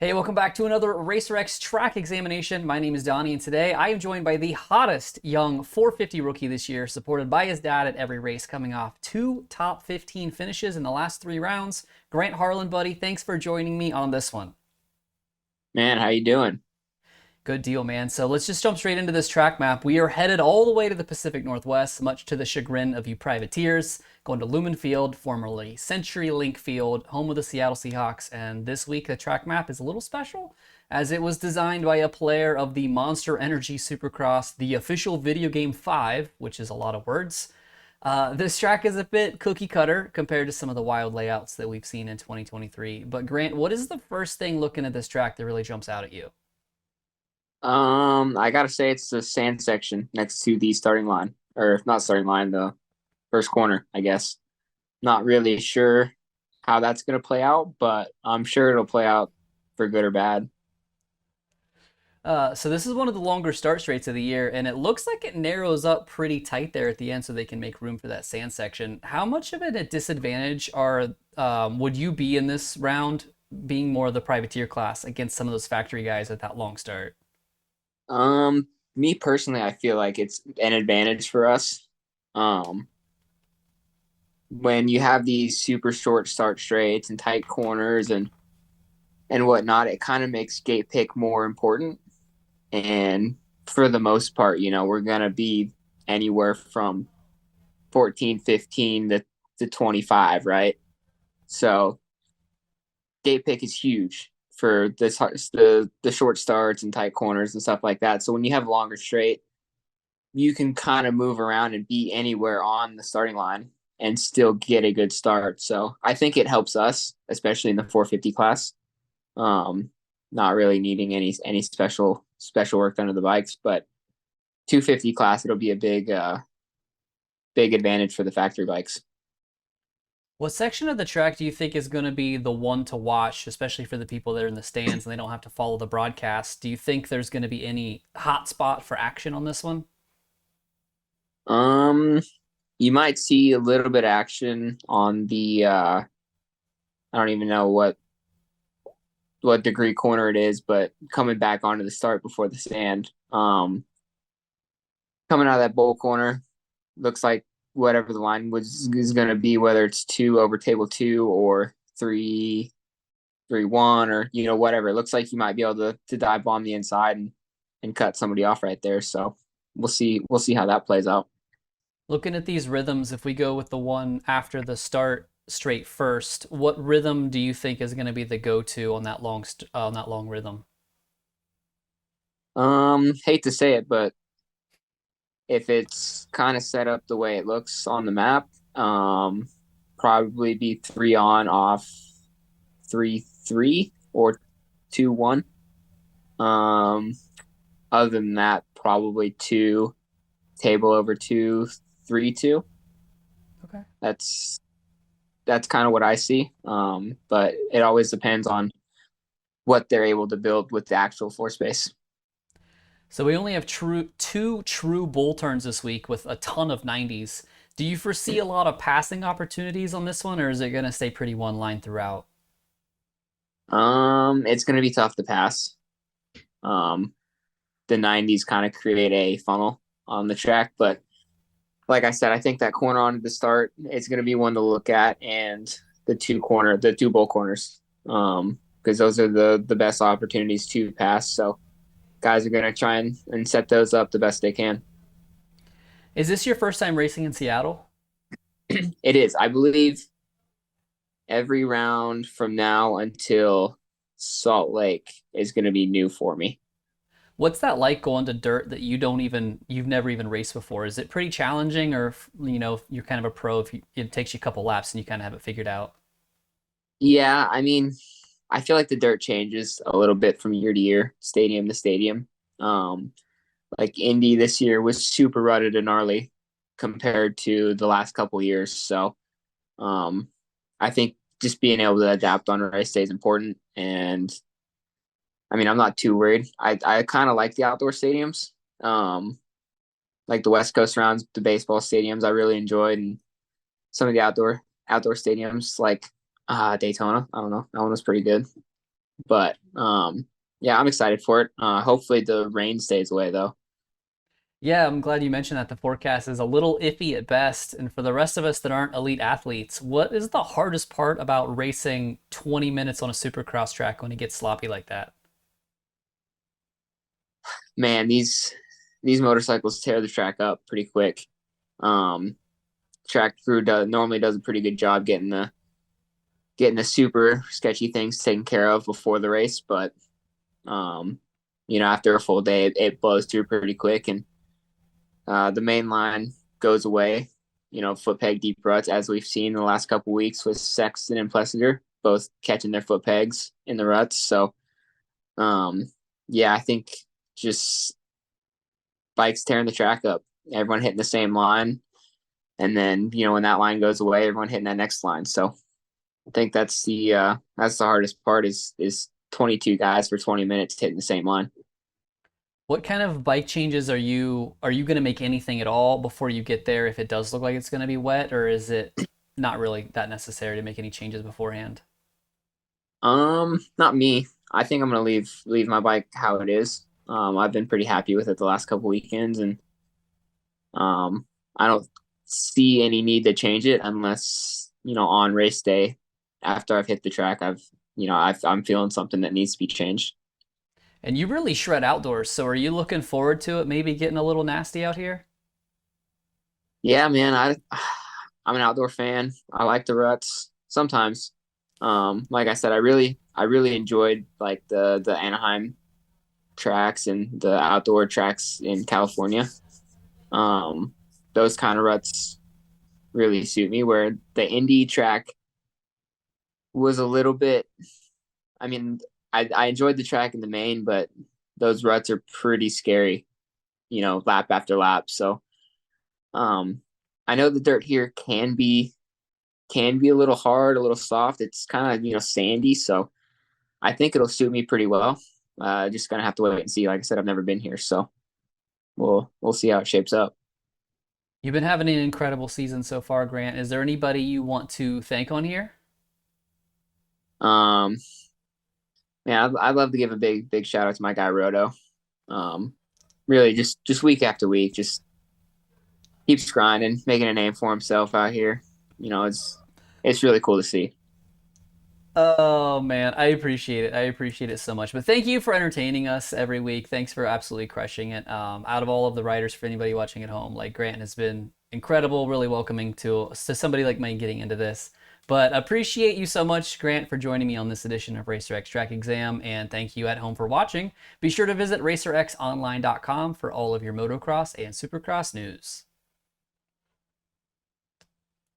Hey, welcome back to another RacerX track examination. My name is Donnie, and today I am joined by the hottest young 450 rookie this year, supported by his dad at every race, coming off two top 15 finishes in the last 3 rounds. Grant Harlan, buddy, thanks for joining me on this one. Man, how you doing? Good deal, man. So let's just jump straight into this track map. We are headed all the way to the Pacific Northwest, much to the chagrin of you privateers, going to Lumen Field, formerly CenturyLink Field, home of the Seattle Seahawks. And this week, the track map is a little special, as it was designed by a player of the Monster Energy Supercross, the official video game 5, which is a lot of words. This track is a bit cookie cutter compared to some of the wild layouts that we've seen in 2023. But Grant, what is the first thing looking at this track that really jumps out at you? I gotta say it's the sand section next to the starting line, or if not starting line, the first corner, I guess. Not really sure how that's gonna play out, but I'm sure it'll play out for good or bad. So this is one of the longer start straights of the year, and it looks like it narrows up pretty tight there at the end, so they can make room for that sand section. How much of it a disadvantage are would you be in this round, being more of the privateer class against some of those factory guys at that long start? Me personally, I feel like it's an advantage for us. Um, when you have these super short start straights and tight corners and whatnot, it kind of makes gate pick more important. And for the most part, we're gonna be anywhere from 14, 15 to 25, right? So gate pick is huge for the short starts and tight corners and stuff like that. So when you have longer straight, you can kind of move around and be anywhere on the starting line and still get a good start. So I think it helps us, especially in the 450 class. Um, Not really needing any special work done to the bikes, but 250 class it'll be a big advantage for the factory bikes. What section of the track do you think is going to be the one to watch, especially for the people that are in the stands and they don't have to follow the broadcast? Do you think there's going to be any hot spot for action on this one? Um, you might see a little bit of action on the I don't even know what degree corner it is, but coming back onto the start before the sand. Coming out of that bowl corner, looks like whatever the line was is going to be, whether it's two over table two or 3-1 or whatever. It looks like you might be able to dive bomb the inside and cut somebody off right there. So we'll see how that plays out. Looking at these rhythms, if we go with the one after the start straight first, what rhythm do you think is going to be the go-to on that on that long rhythm? Hate to say it, but if it's kind of set up the way it looks on the map, probably be 3 on off 3-3 or 2-1. Um, Other than that, probably two table over 2-3-2. Okay. That's kind of what I see. But it always depends on what they're able to build with the actual floor space. So we only have two true bull turns this week with a ton of 90s. Do you foresee a lot of passing opportunities on this one, or is it going to stay pretty one line throughout? It's going to be tough to pass. Um, the 90s kind of create a funnel on the track, but like I said, I think that corner on the start, it's going to be one to look at, and the two bull corners, because those are the best opportunities to pass. So guys are going to try and set those up the best they can. Is this your first time racing in Seattle? It is, I believe, every round from now until Salt Lake is going to be new for me. What's that like going to dirt that you've never even raced before? Is it pretty challenging, or you're kind of a pro if it takes you a couple laps and you kind of have it figured out? Yeah, I mean, I feel like the dirt changes a little bit from year to year, stadium to stadium. Um, like Indy this year was super rutted and gnarly compared to the last couple years. So um, I think just being able to adapt on a race day is important. And I mean, I'm not too worried. I kind of like the outdoor stadiums, um, like the West Coast rounds, the baseball stadiums. I really enjoyed, and some of the outdoor stadiums like Daytona. I don't know, that one was pretty good. But yeah, I'm excited for it. Hopefully the rain stays away though. Yeah, I'm glad you mentioned that the forecast is a little iffy at best. And for the rest of us that aren't elite athletes, what is the hardest part about racing 20 minutes on a supercross track when it gets sloppy like that? Man, these motorcycles tear the track up pretty quick. Um, Track crew normally does a pretty good job getting the super sketchy things taken care of before the race, but um, after a full day, it blows through pretty quick, and the main line goes away. Foot peg deep ruts, as we've seen in the last couple weeks with Sexton and Plessinger, both catching their foot pegs in the ruts. So, um, yeah, I think just bikes tearing the track up, everyone hitting the same line, and then when that line goes away, everyone hitting that next line. So I think that's the hardest part is 22 guys for 20 minutes hitting the same line. What kind of bike changes are you going to make anything at all before you get there if it does look like it's going to be wet, or is it not really that necessary to make any changes beforehand? Not me. I think I'm gonna leave my bike how it is. I've been pretty happy with it the last couple weekends, and I don't see any need to change it unless on race day after I've hit the track, I'm feeling something that needs to be changed. And you really shred outdoors, so are you looking forward to it maybe getting a little nasty out here? Yeah, man, I'm an outdoor fan. I like the ruts sometimes. Like I said, I really enjoyed like the Anaheim tracks and the outdoor tracks in California. Um, those kind of ruts really suit me. Where the Indy track was a little bit. I mean, I enjoyed the track in the main, but those ruts are pretty scary. Lap after lap. So, um, I know the dirt here can be a little hard, a little soft. It's kind of sandy, so I think it'll suit me pretty well. Just gonna have to wait and see. Like I said, I've never been here, so we'll see how it shapes up. You've been having an incredible season so far, Grant. Is there anybody you want to thank on here? Um, Man, I'd love to give a big shout out to my guy Roto. Um, Really, just week after week, just keeps grinding, making a name for himself out here. It's really cool to see. Oh man, I appreciate it. I appreciate it so much. But thank you for entertaining us every week. Thanks for absolutely crushing it. Out of all of the writers, for anybody watching at home, like Grant has been incredible, really welcoming to somebody like me getting into this. But appreciate you so much, Grant, for joining me on this edition of RacerX Track Exam, and thank you at home for watching. Be sure to visit racerxonline.com for all of your motocross and supercross news.